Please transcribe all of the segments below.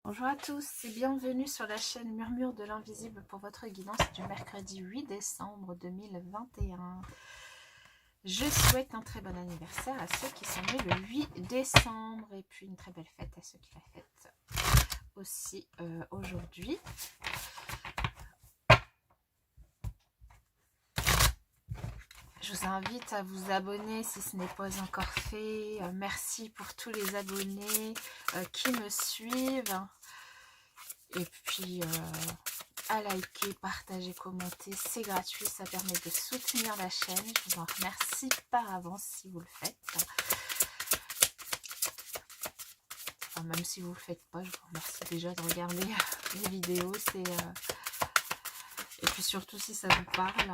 Bonjour à tous et bienvenue sur la chaîne Murmure de l'Invisible pour votre guidance du mercredi 8 décembre 2021. Je souhaite un très bon anniversaire à ceux qui sont nés le 8 décembre et puis une très belle fête à ceux qui la fêtent aussi aujourd'hui. Je vous invite à vous abonner si ce n'est pas encore fait. Merci pour tous les abonnés qui me suivent. Et puis à liker, partager, commenter, c'est gratuit, ça permet de soutenir la chaîne. Je vous en remercie par avance si vous le faites. Enfin, même si vous ne le faites pas, je vous remercie déjà de regarder les vidéos. Et puis surtout si ça vous parle,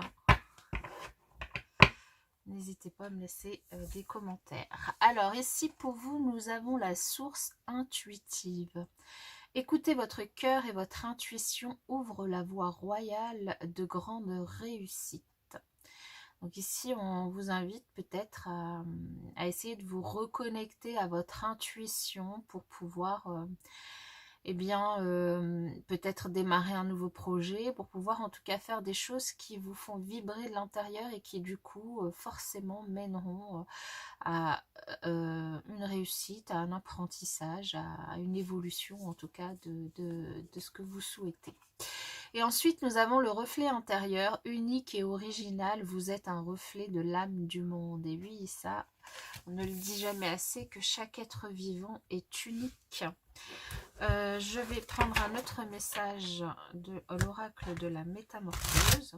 n'hésitez pas à me laisser des commentaires. Alors ici pour vous, nous avons la source intuitive. Écoutez votre cœur et votre intuition ouvrent la voie royale de grande réussite. Donc ici, on vous invite peut-être à essayer de vous reconnecter à votre intuition pour pouvoir peut-être démarrer un nouveau projet, pour pouvoir en tout cas faire des choses qui vous font vibrer de l'intérieur et qui du coup forcément mèneront à une réussite, à un apprentissage, à une évolution en tout cas de ce que vous souhaitez. Et ensuite, nous avons le reflet intérieur, unique et original. Vous êtes un reflet de l'âme du monde. Et oui, ça, on ne le dit jamais assez, que chaque être vivant est unique. Je vais prendre un autre message de l'oracle de la métamorphose.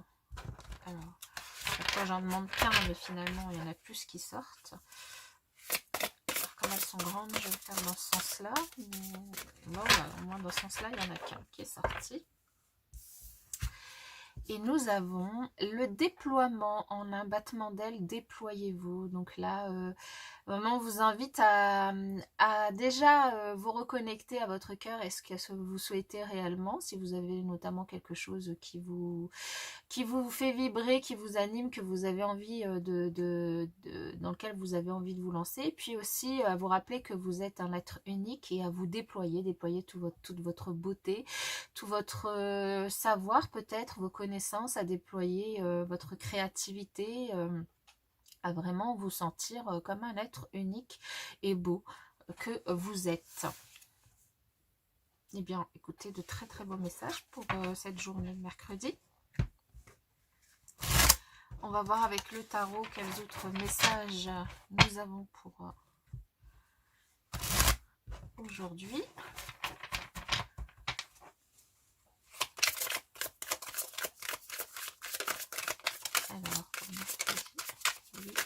Alors, chaque j'en demande qu'un, mais finalement, il y en a plus qui sortent. Alors, comme elles sont grandes, je vais le faire dans ce sens-là. Bon, au moins dans ce sens-là, il n'y en a qu'un qui est sorti. Et nous avons le déploiement en un battement d'aile, déployez-vous. Donc là, vraiment, on vous invite à déjà vous reconnecter à votre cœur et ce que vous souhaitez réellement. Si vous avez notamment quelque chose qui vous fait vibrer, qui vous anime, que vous avez envie dans lequel vous avez envie de vous lancer. Et puis aussi à vous rappeler que vous êtes un être unique et à vous déployer toute votre beauté, tout votre savoir peut-être, vos connaissances, à déployer votre créativité, à vraiment vous sentir comme un être unique et beau que vous êtes. Eh bien, écoutez, de très très beaux messages pour cette journée de mercredi. On va voir avec le tarot quels autres messages nous avons pour aujourd'hui. Alors, pour mercredi 8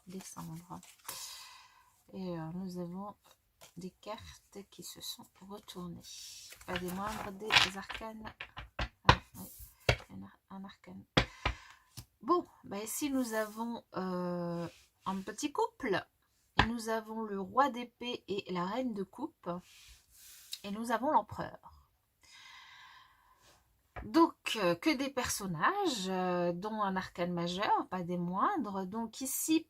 décembre. Et nous avons des cartes qui se sont retournées. Pas des moindres, des arcanes. Ah, oui, un arcane. Bon, bah ici nous avons un petit couple. Nous avons le roi d'épée et la reine de coupe. Et nous avons l'empereur. Donc, que des personnages, dont un arcane majeur, pas des moindres. Donc ici,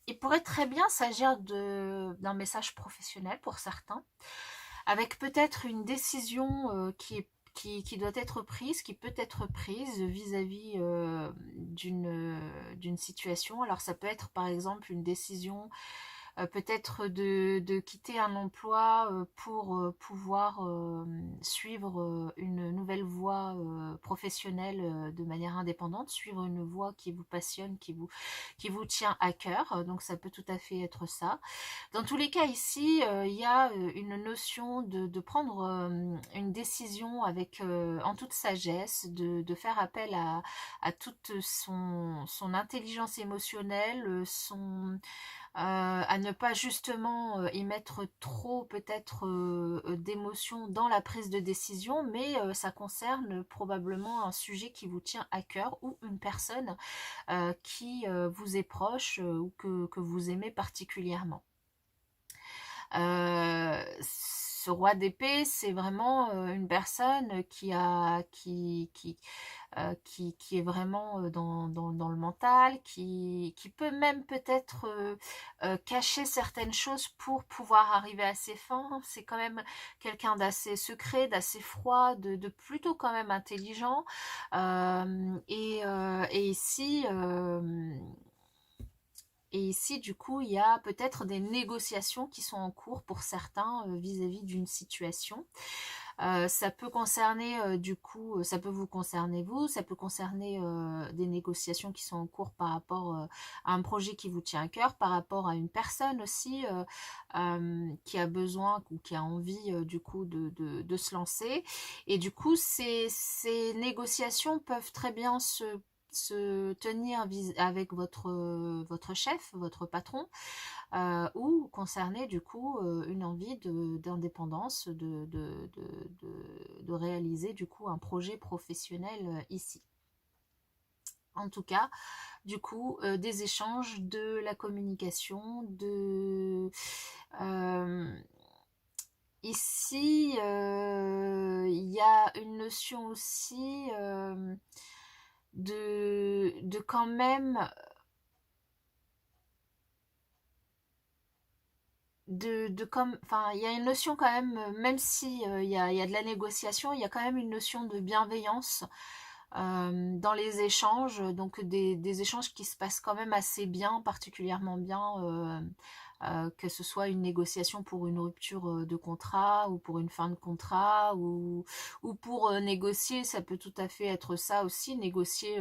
il pourrait très bien s'agir d'un message professionnel pour certains, avec peut-être une décision qui doit être prise, qui peut être prise vis-à-vis d'une situation. Alors ça peut être par exemple une décision peut-être de quitter un emploi pour pouvoir suivre une nouvelle voie professionnelle de manière indépendante, suivre une voie qui vous passionne, qui vous tient à cœur. Donc ça peut tout à fait être ça. Dans tous les cas ici, il y a une notion de prendre une décision avec en toute sagesse, de faire appel à toute son intelligence émotionnelle, à ne pas justement y mettre trop peut-être d'émotions dans la prise de décision, mais ça concerne probablement un sujet qui vous tient à cœur ou une personne qui vous est proche ou que vous aimez particulièrement. Ce roi d'épée, c'est vraiment une personne qui qui est vraiment dans le mental, qui peut même peut-être cacher certaines choses pour pouvoir arriver à ses fins. C'est quand même quelqu'un d'assez secret, d'assez froid, de plutôt quand même intelligent. Et ici... et ici, du coup, il y a peut-être des négociations qui sont en cours pour certains vis-à-vis d'une situation. Ça peut concerner, du coup, ça peut vous concerner vous, ça peut concerner des négociations qui sont en cours par rapport à un projet qui vous tient à cœur, par rapport à une personne aussi qui a besoin ou qui a envie, du coup, de se lancer. Et du coup, ces négociations peuvent très bien se tenir avec votre chef, votre patron, ou concerner du coup une envie d'indépendance, de réaliser du coup un projet professionnel ici. En tout cas, du coup, des échanges, de la communication, ici, il y a une notion aussi de quand même comme, enfin, il y a une notion quand même, même si il y a de la négociation, il y a quand même une notion de bienveillance dans les échanges, donc des échanges qui se passent quand même assez bien, particulièrement bien, que ce soit une négociation pour une rupture de contrat ou pour une fin de contrat ou pour négocier, ça peut tout à fait être ça aussi, négocier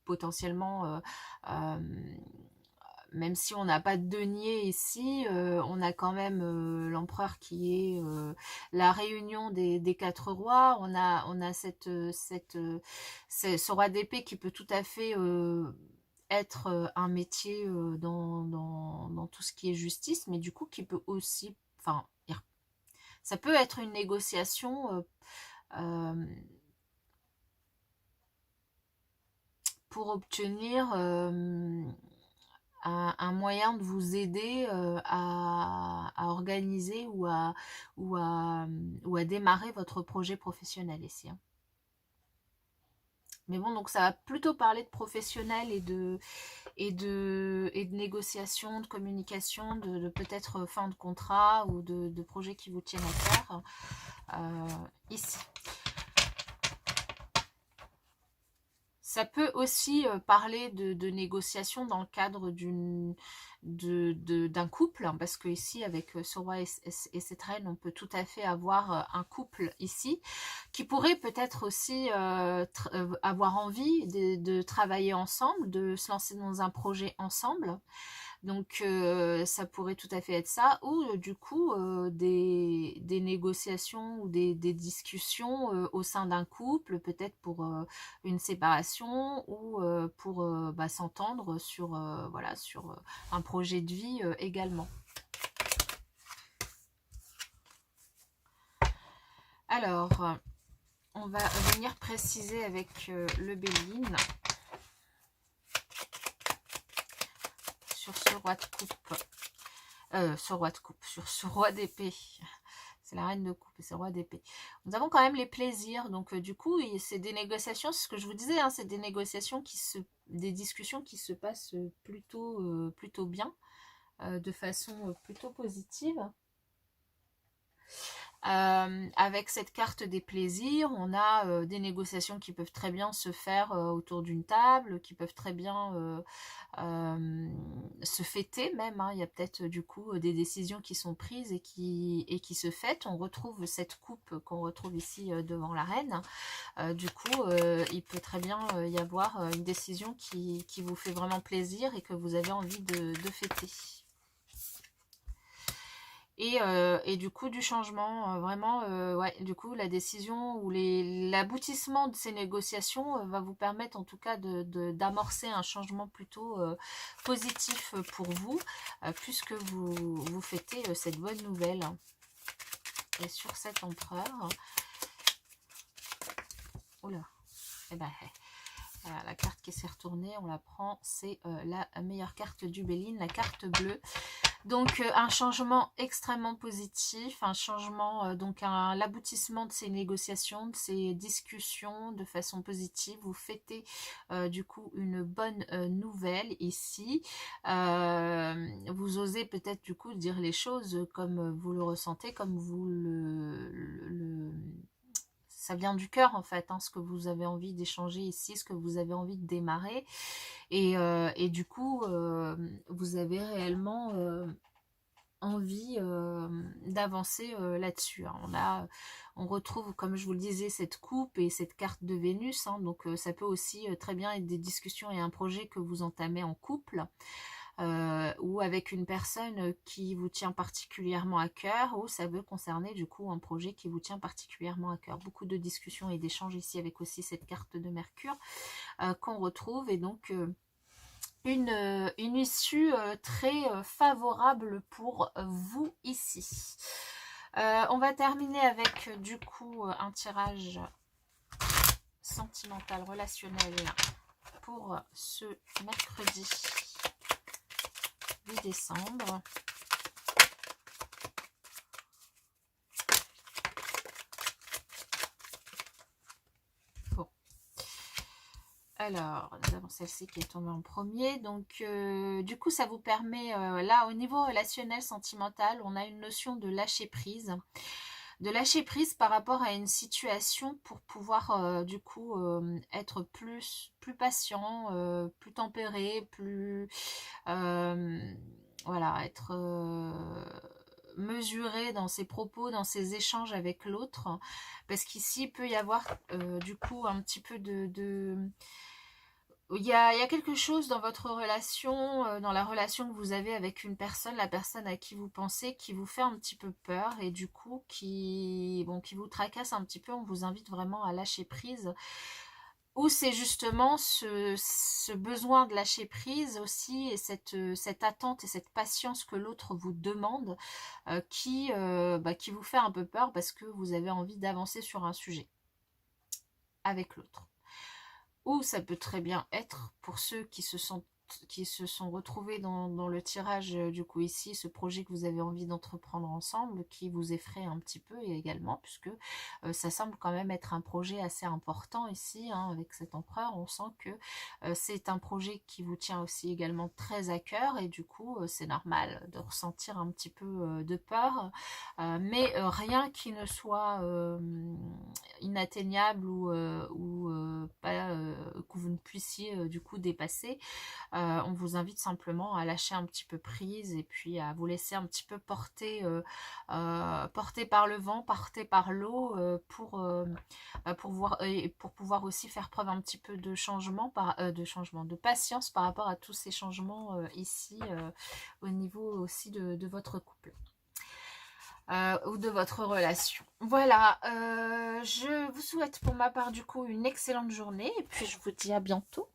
potentiellement même si on n'a pas de denier ici, on a quand même l'empereur qui est la réunion des quatre rois. On a ce roi d'épée qui peut tout à fait être un métier dans tout ce qui est justice, mais du coup qui peut aussi, enfin, ça peut être une négociation pour obtenir un moyen de vous aider à organiser ou à démarrer votre projet professionnel ici. Hein. Mais bon, donc ça va plutôt parler de professionnel et de négociation, de communication, de peut-être fin de contrat ou de projets qui vous tiennent à cœur ici. Ça peut aussi parler de négociation dans le cadre d'un couple, hein, parce que ici, avec ce roi et cette reine, on peut tout à fait avoir un couple ici, qui pourrait peut-être aussi avoir envie de travailler ensemble, de se lancer dans un projet ensemble. Donc ça pourrait tout à fait être ça, ou du coup des négociations ou des discussions au sein d'un couple, peut-être pour une séparation ou pour s'entendre sur, voilà, sur un projet de vie également. Alors, on va venir préciser avec le Béline. Sur ce roi de coupe, sur ce roi d'épée. C'est la reine de coupe et c'est le roi d'épée. Nous avons quand même les plaisirs, donc du coup, c'est des négociations, c'est ce que je vous disais, hein, c'est des négociations des discussions qui se passent plutôt bien, de façon plutôt positive. Avec cette carte des plaisirs, on a des négociations qui peuvent très bien se faire autour d'une table, qui peuvent très bien se fêter même. Hein. Il y a peut-être du coup des décisions qui sont prises et qui se fêtent. On retrouve cette coupe qu'on retrouve ici devant la reine. Du coup, il peut très bien y avoir une décision qui vous fait vraiment plaisir et que vous avez envie de fêter. Et du coup du changement, vraiment, ouais, du coup la décision ou l'aboutissement de ces négociations va vous permettre en tout cas d'amorcer un changement plutôt positif pour vous, puisque vous fêtez cette bonne nouvelle. Et sur cet empereur, oula, eh ben, la carte qui s'est retournée, on la prend, c'est la meilleure carte du Béline, la carte bleue. Donc un changement extrêmement positif, un changement, donc l'aboutissement de ces négociations, de ces discussions de façon positive. Vous fêtez du coup une bonne nouvelle ici. Vous osez peut-être du coup dire les choses comme vous le ressentez, comme vous ça vient du cœur en fait, hein, ce que vous avez envie d'échanger ici, ce que vous avez envie de démarrer. Et du coup, vous avez réellement envie d'avancer là-dessus, hein. On retrouve, comme je vous le disais, cette coupe et cette carte de Vénus, hein, donc ça peut aussi très bien être des discussions et un projet que vous entamez en couple, ou avec une personne qui vous tient particulièrement à cœur, ou ça peut concerner du coup un projet qui vous tient particulièrement à cœur. Beaucoup de discussions et d'échanges ici avec aussi cette carte de Mercure qu'on retrouve, et donc une issue très favorable pour vous ici. On va terminer avec du coup un tirage sentimental, relationnel pour ce mercredi 8 décembre. Bon. Alors, nous avons celle-ci qui est tombée en premier. Donc, du coup, ça vous permet, là, au niveau relationnel, sentimental, on a une notion de lâcher prise. De lâcher prise par rapport à une situation pour pouvoir, du coup, être plus patient, plus tempéré, plus... voilà, être mesuré dans ses propos, dans ses échanges avec l'autre. Parce qu'ici, il peut y avoir, du coup, un petit peu il y a quelque chose dans votre relation, dans la relation que vous avez avec une personne, la personne à qui vous pensez, qui vous fait un petit peu peur et du coup qui vous tracasse un petit peu. On vous invite vraiment à lâcher prise. Ou c'est justement ce besoin de lâcher prise aussi et cette attente et cette patience que l'autre vous demande qui vous fait un peu peur parce que vous avez envie d'avancer sur un sujet avec l'autre. Ou ça peut très bien être pour ceux qui se sont retrouvés dans le tirage du coup ici, ce projet que vous avez envie d'entreprendre ensemble, qui vous effraie un petit peu également, puisque ça semble quand même être un projet assez important ici, hein, avec cet empereur. On sent que c'est un projet qui vous tient aussi également très à cœur, et du coup c'est normal de ressentir un petit peu de peur, mais rien qui ne soit inatteignable ou pas, que vous ne puissiez du coup dépasser. On vous invite simplement à lâcher un petit peu prise et puis à vous laisser un petit peu porter, porter par le vent, porter par l'eau, pour pouvoir aussi faire preuve un petit peu de changement, de patience par rapport à tous ces changements ici au niveau aussi de votre couple. Ou de votre relation. Voilà, je vous souhaite pour ma part du coup une excellente journée et puis je vous dis à bientôt.